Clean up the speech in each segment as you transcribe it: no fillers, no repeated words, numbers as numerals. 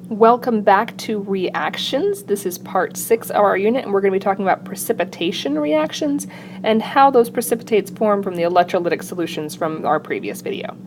Welcome back to reactions. This is part 6 of our unit, and we're going to be talking about precipitation reactions and how those precipitates form from the electrolytic solutions from our previous video.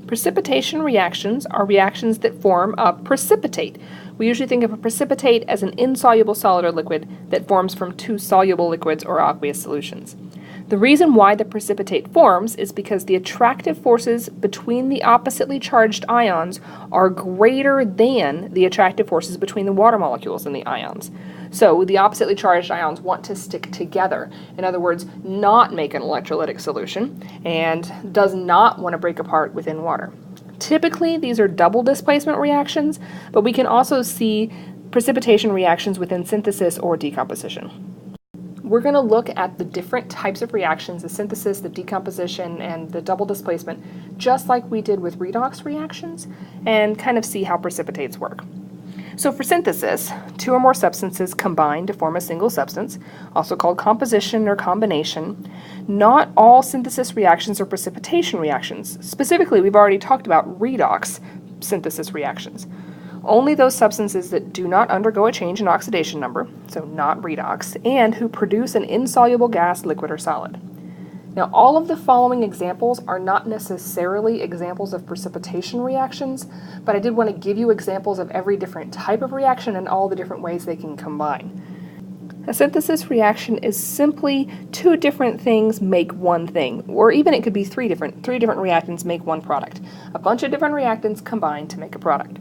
Precipitation reactions are reactions that form a precipitate. We usually think of a precipitate as an insoluble solid or liquid that forms from two soluble liquids or aqueous solutions. The reason why the precipitate forms is because the attractive forces between the oppositely charged ions are greater than the attractive forces between the water molecules in the ions. So the oppositely charged ions want to stick together. In other words, not make an electrolytic solution and does not want to break apart within water. Typically, these are double displacement reactions, but we can also see precipitation reactions within synthesis or decomposition. We're going to look at the different types of reactions, the synthesis, the decomposition, and the double displacement, just like we did with redox reactions, and kind of see how precipitates work. So for synthesis, two or more substances combine to form a single substance, also called composition or combination. Not all synthesis reactions are precipitation reactions. Specifically, we've already talked about redox synthesis reactions. Only those substances that do not undergo a change in oxidation number, so not redox, and who produce an insoluble gas, liquid, or solid. Now, all of the following examples are not necessarily examples of precipitation reactions, but I did want to give you examples of every different type of reaction and all the different ways they can combine. A synthesis reaction is simply two different things make one thing, or even it could be three different reactants make one product. A bunch of different reactants combine to make a product.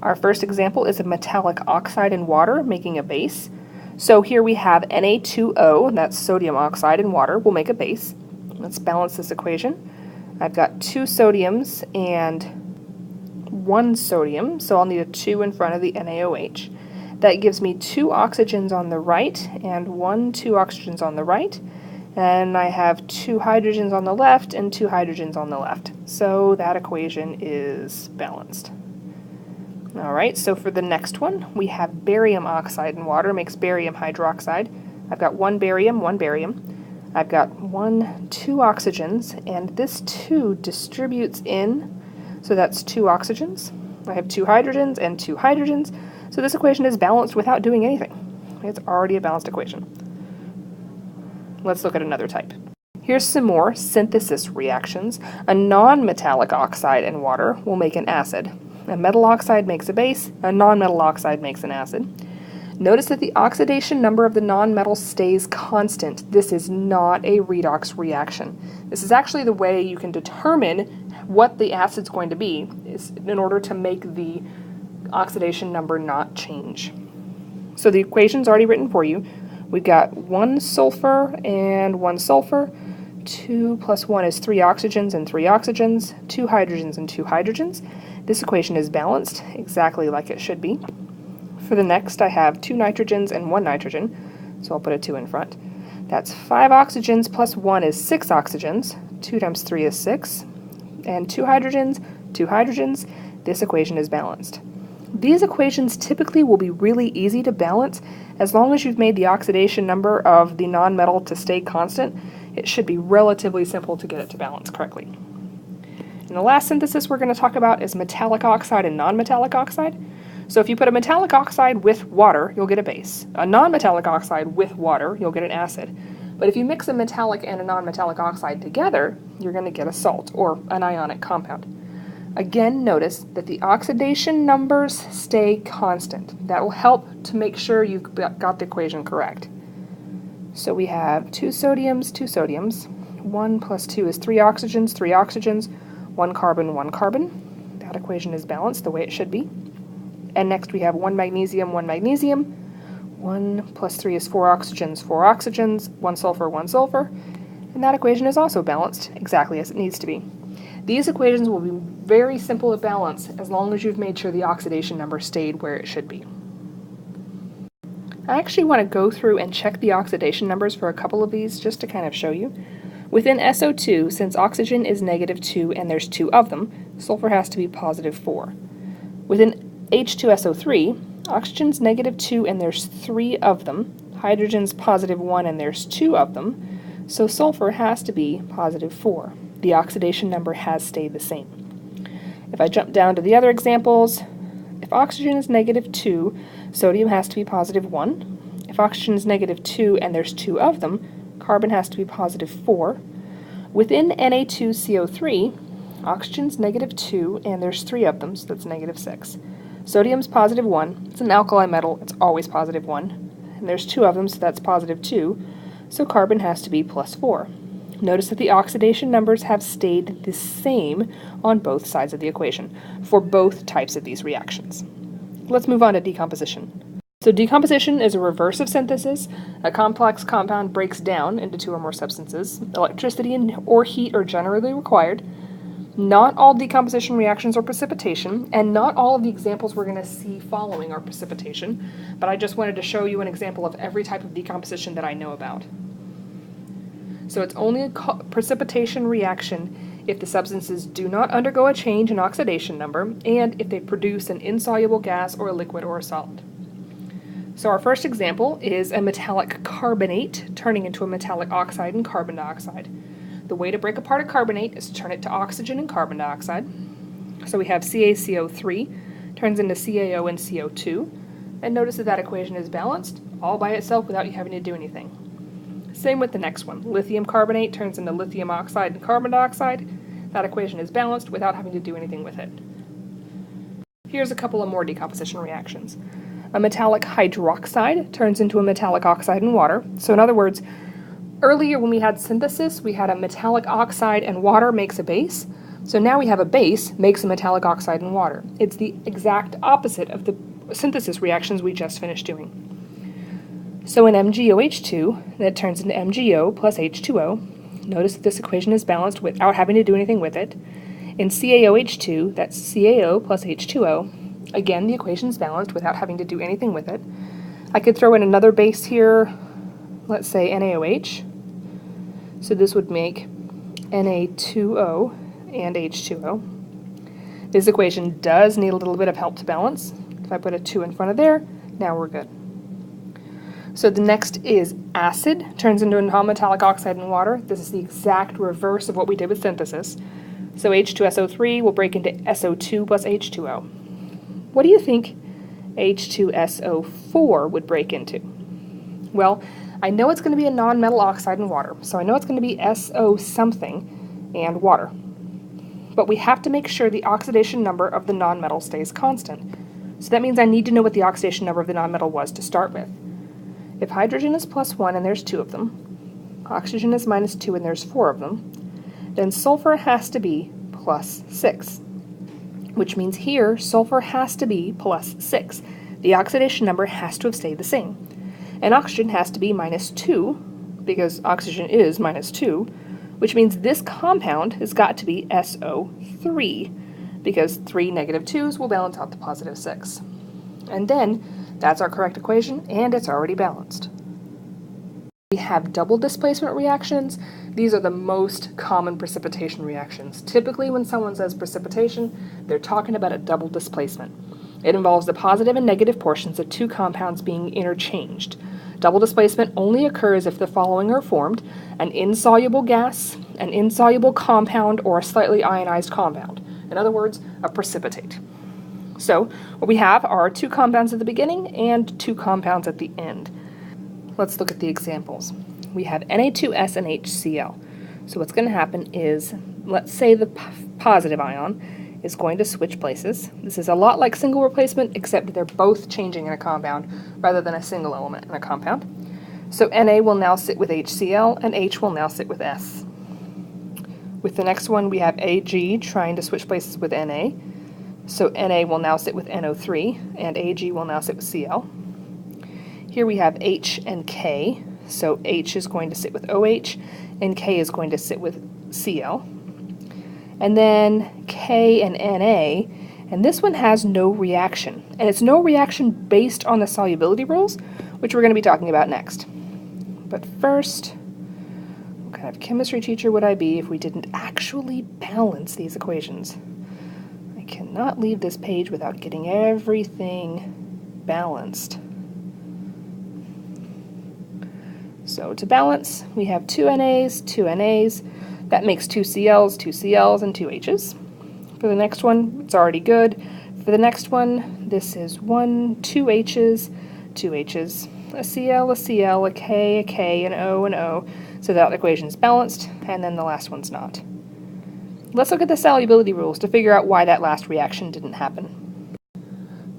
Our first example is a metallic oxide and water making a base. So here we have Na2O, that's sodium oxide and water, will make a base. Let's balance this equation. I've got two sodiums and one sodium, so I'll need a 2 in front of the NaOH. That gives me two oxygens on the right and two oxygens on the right. And I have two hydrogens on the left and two hydrogens on the left. So that equation is balanced. Alright, so for the next one, we have barium oxide and water makes barium hydroxide. I've got one barium. I've got two oxygens, and this 2 distributes in, so that's two oxygens. I have two hydrogens and two hydrogens, so this equation is balanced without doing anything. It's already a balanced equation. Let's look at another type. Here's some more synthesis reactions. A non-metallic oxide and water will make an acid. A metal oxide makes a base, a non-metal oxide makes an acid. Notice that the oxidation number of the non-metal stays constant. This is not a redox reaction. This is actually the way you can determine what the acid's going to be, is in order to make the oxidation number not change. So the equation's already written for you. We've got one sulfur and one sulfur. 2 plus 1 is 3 oxygens and 3 oxygens, 2 hydrogens and 2 hydrogens. This equation is balanced, exactly like it should be. For the next, I have 2 nitrogens and 1 nitrogen, so I'll put a 2 in front. That's 5 oxygens plus 1 is 6 oxygens, 2 times 3 is 6, and 2 hydrogens, 2 hydrogens. This equation is balanced. These equations typically will be really easy to balance as long as you've made the oxidation number of the nonmetal to stay constant. It should be relatively simple to get it to balance correctly. And the last synthesis we're going to talk about is metallic oxide and non-metallic oxide. So if you put a metallic oxide with water, you'll get a base. A non-metallic oxide with water, you'll get an acid. But if you mix a metallic and a non-metallic oxide together, you're going to get a salt, or an ionic compound. Again, notice that the oxidation numbers stay constant. That will help to make sure you've got the equation correct. So we have 2 sodiums. 1 plus 2 is 3 oxygens, 1 carbon, 1 carbon. That equation is balanced the way it should be. And next we have 1 magnesium. 1 plus 3 is 4 oxygens, 1 sulfur. And that equation is also balanced exactly as it needs to be. These equations will be very simple to balance as long as you've made sure the oxidation number stayed where it should be. I actually want to go through and check the oxidation numbers for a couple of these just to kind of show you. Within SO2, since oxygen is -2 and there's 2 of them, sulfur has to be +4. Within H2SO3, oxygen's -2 and there's 3 of them, hydrogen's +1 and there's 2 of them, so sulfur has to be +4. The oxidation number has stayed the same. If I jump down to the other examples, If oxygen is -2, sodium has to be +1. If oxygen is -2 and there's 2 of them, carbon has to be +4. Within Na2CO3, oxygen's -2 and there's 3 of them, so that's -6. Sodium's +1, it's an alkali metal, it's always +1. And there's 2 of them, so that's +2, so carbon has to be +4. Notice that the oxidation numbers have stayed the same on both sides of the equation for both types of these reactions. Let's move on to decomposition. So decomposition is a reverse of synthesis. A complex compound breaks down into 2 or more substances. Electricity or heat are generally required. Not all decomposition reactions are precipitation, and not all of the examples we're going to see following are precipitation, but I just wanted to show you an example of every type of decomposition that I know about. So it's only a precipitation reaction if the substances do not undergo a change in oxidation number and if they produce an insoluble gas or a liquid or a solid. So our first example is a metallic carbonate turning into a metallic oxide and carbon dioxide. The way to break apart a carbonate is to turn it to oxygen and carbon dioxide. So we have CaCO3 turns into CaO and CO2, and notice that equation is balanced all by itself without you having to do anything. Same with the next one. Lithium carbonate turns into lithium oxide and carbon dioxide. That equation is balanced without having to do anything with it. Here's a couple of more decomposition reactions. A metallic hydroxide turns into a metallic oxide and water. So in other words, earlier when we had synthesis, we had a metallic oxide and water makes a base. So now we have a base makes a metallic oxide and water. It's the exact opposite of the synthesis reactions we just finished doing. So in MgOH2, that turns into MgO plus H2O. Notice that this equation is balanced without having to do anything with it. In CaOH2, that's CaO plus H2O. Again, the equation is balanced without having to do anything with it. I could throw in another base here, let's say NaOH. So this would make Na2O and H2O. This equation does need a little bit of help to balance. If I put a 2 in front of there, now we're good. So the next is acid, turns into a non-metallic oxide and water. This is the exact reverse of what we did with synthesis. So H2SO3 will break into SO2 plus H2O. What do you think H2SO4 would break into? Well, I know it's going to be a non-metal oxide and water, so I know it's going to be SO something and water. But we have to make sure the oxidation number of the non-metal stays constant. So that means I need to know what the oxidation number of the non-metal was to start with. If hydrogen is +1 and there's 2 of them, oxygen is -2 and there's 4 of them, then sulfur has to be +6, which means here sulfur has to be +6. The oxidation number has to have stayed the same. And oxygen has to be -2, because oxygen is -2, which means this compound has got to be SO3, because 3 -2s will balance out the +6. And then that's our correct equation, and it's already balanced. We have double displacement reactions. These are the most common precipitation reactions. Typically when someone says precipitation, they're talking about a double displacement. It involves the positive and negative portions of 2 compounds being interchanged. Double displacement only occurs if the following are formed: an insoluble gas, an insoluble compound, or a slightly ionized compound. In other words, a precipitate. So what we have are 2 compounds at the beginning and 2 compounds at the end. Let's look at the examples. We have Na2S and HCl. So what's going to happen is, let's say the positive ion is going to switch places. This is a lot like single replacement, except they're both changing in a compound rather than a single element in a compound. So Na will now sit with HCl and H will now sit with S. With the next one we have Ag trying to switch places with Na. So Na will now sit with NO3, and Ag will now sit with Cl. Here we have H and K, so H is going to sit with OH, and K is going to sit with Cl. And then K and Na, and this one has no reaction. And it's no reaction based on the solubility rules, which we're going to be talking about next. But first, what kind of chemistry teacher would I be if we didn't actually balance these equations? Cannot leave this page without getting everything balanced. So to balance, we have 2 NAs, 2 NAs. That makes 2 CLs, 2 CLs, and 2 H's. For the next one, it's already good. For the next one, this is 1, 2 H's, 2 H's, a Cl, a Cl, a K, an O. So that equation's balanced, and then the last one's not. Let's look at the solubility rules to figure out why that last reaction didn't happen.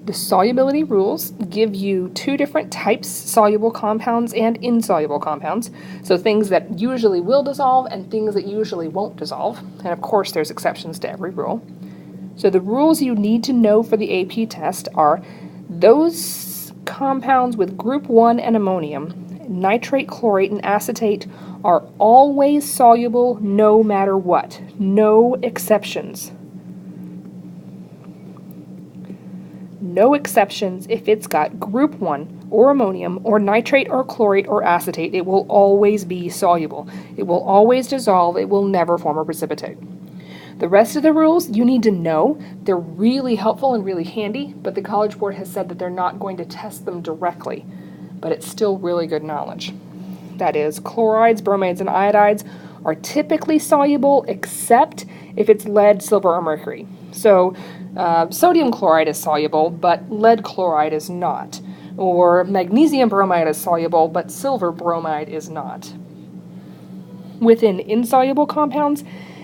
The solubility rules give you two different types, soluble compounds and insoluble compounds. So things that usually will dissolve and things that usually won't dissolve. And of course there's exceptions to every rule. So the rules you need to know for the AP test are those compounds with group 1 and ammonium, nitrate, chlorate, and acetate are always soluble no matter what. No exceptions. No exceptions if it's got group 1 or ammonium or nitrate or chlorate or acetate. It will always be soluble. It will always dissolve. It will never form a precipitate. The rest of the rules you need to know. They're really helpful and really handy, but the College Board has said that they're not going to test them directly. But it's still really good knowledge. That is, chlorides, bromides, and iodides are typically soluble except if it's lead, silver, or mercury. So sodium chloride is soluble, but lead chloride is not. Or magnesium bromide is soluble, but silver bromide is not. Within insoluble compounds,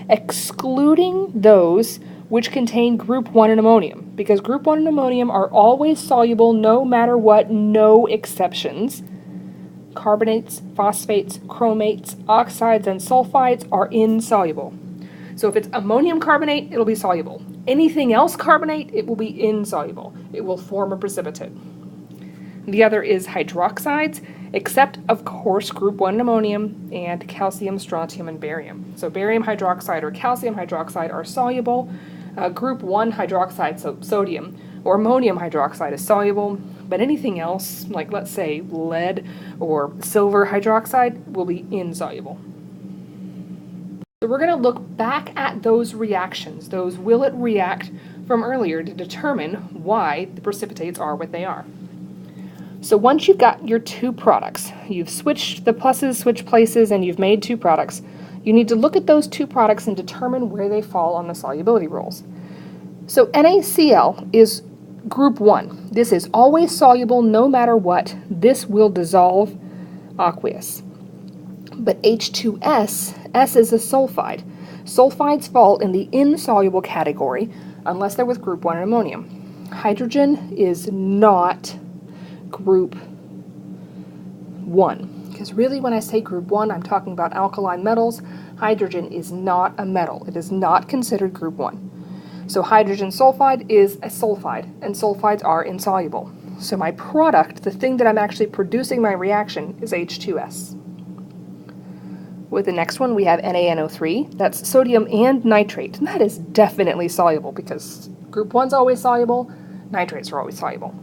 excluding those which contain group 1 and ammonium, because group 1 and ammonium are always soluble no matter what, no exceptions. Carbonates, phosphates, chromates, oxides, and sulfides are insoluble. So if it's ammonium carbonate, it'll be soluble. Anything else carbonate, it will be insoluble. It will form a precipitate. The other is hydroxides, except, of course, group 1 ammonium and calcium, strontium, and barium. So barium hydroxide or calcium hydroxide are soluble. Group 1 hydroxide, so sodium, or ammonium hydroxide is soluble, but anything else, like let's say lead or silver hydroxide, will be insoluble. So we're going to look back at those reactions, those will it react from earlier, to determine why the precipitates are what they are. So once you've got your two products, you've switched the pluses, switched places, and you've made two products, you need to look at those two products and determine where they fall on the solubility rules. So NaCl is group 1. This is always soluble no matter what. This will dissolve aqueous. But H2S, S is a sulfide. Sulfides fall in the insoluble category unless they're with group 1 and ammonium. Hydrogen is not group 1. Because really when I say group 1, I'm talking about alkaline metals. Hydrogen is not a metal. It is not considered group 1. So hydrogen sulfide is a sulfide, and sulfides are insoluble. So my product, the thing that I'm actually producing my reaction, is H2S. With the next one, we have NaNO3. That's sodium and nitrate. And that is definitely soluble because group 1's always soluble, nitrates are always soluble.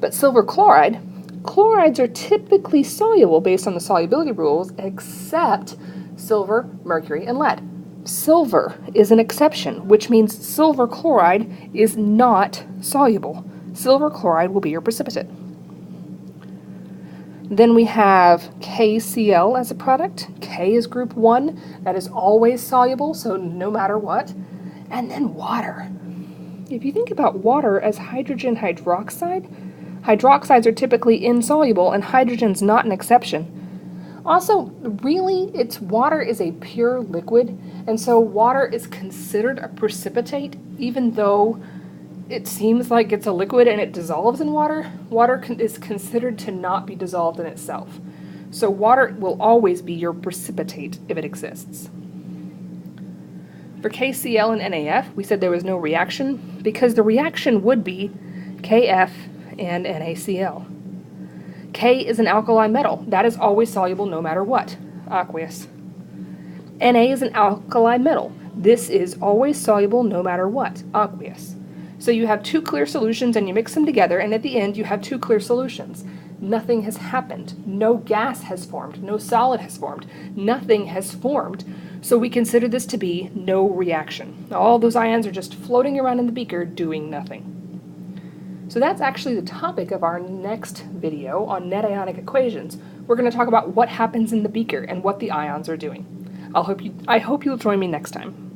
But silver chloride, chlorides are typically soluble based on the solubility rules, except silver, mercury, and lead. Silver is an exception, which means silver chloride is not soluble. Silver chloride will be your precipitate. Then we have KCl as a product. K is group 1. That is always soluble, so no matter what. And then water. If you think about water as hydrogen hydroxide, hydroxides are typically insoluble, and hydrogen's not an exception. Also, really, water is a pure liquid, and so water is considered a precipitate, even though it seems like it's a liquid and it dissolves in water. Water is considered to not be dissolved in itself. So water will always be your precipitate if it exists. For KCl and NaF, we said there was no reaction because the reaction would be KF and NaCl. K is an alkali metal. That is always soluble no matter what, aqueous. Na is an alkali metal. This is always soluble no matter what, aqueous. So you have two clear solutions and you mix them together, and at the end you have two clear solutions. Nothing has happened. No gas has formed. No solid has formed. Nothing has formed. So we consider this to be no reaction. All those ions are just floating around in the beaker doing nothing. So that's actually the topic of our next video on net ionic equations. We're going to talk about what happens in the beaker and what the ions are doing. I hope you'll join me next time.